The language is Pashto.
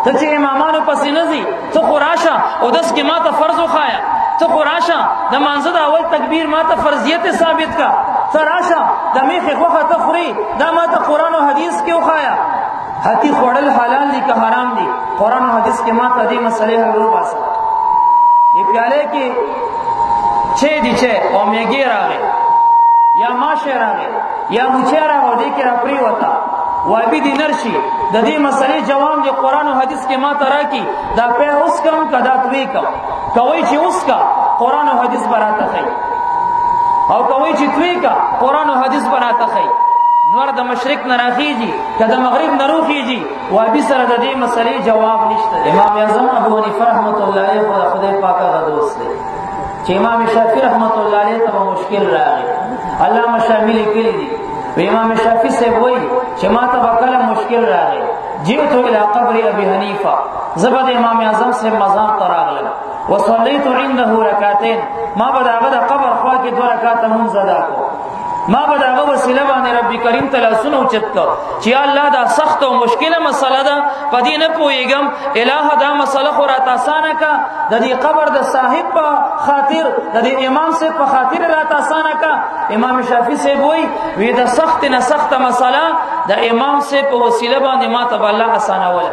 ته چې امامانو پسې نه ځي ته خو راشه اودس کې ما ته فرض وښایه، ته خو راشه د مانځه د اول تکبیر ما ته فرضیت ثابت کا، ته راشه د میخې غوښه ته خوري دا ما ته قرآن و حدیث کې وښایه. هتی خوړل حلال دي که حرام دي؟ قرآن و حدیث کې ما ته دې مسلې حل وباسه. دې پیالې کې چای دي چای او میږي راغی یا ماشه راغی یا موچی راغی دې کې را پرېوته وابي دي نرشي د دې مسلې جواب دې قرآن و حدیث کې ما ته راکړي. دا پی اوس کم که دا توی کم؟ کوئ چې اوس کا قرآن و حدیث به راته ښیي، او کوئ چې توی کا قرآن و حدیث به راته ښیي. نور د مشرق نه راخیږي که د مغرب نه روخیږي وابي سره د دې مسلې جواب نشته. امام اعظم ابو حنیفه رحمت الله علیه خدای پاک هغه دوست دی چې امام شافعي رحمت الله علیه ته مشکل راغی. علامه شامی لیکلی دي امام شافعي صاحب وایي چې ما ته به کله مشکل راغی جئت الى قبر ابي حنیفه، زه به د امام اعظم صاحب مزار ته راغلم وصلیت عنده رکعتین، ما به د هغه د قبر خوا کې 2 رکعته مونځ ادا کړو، ما به د هغه وسیله باندې رب کریم ته لاسونه اوچت کړ چې یا الله دا سخت او مشکله مسله ده په دې نه پوهېږم، الهه دا مسله خو راته اسانه که، د دې قبر د صاحب په خاطر د دې امام صاحب په خاطر راته اسانه که. امام شافعي صاحب وایي د سخت نه سخته مسله د امام صاحب په وسیله باندې ما ته به الله اسانوله.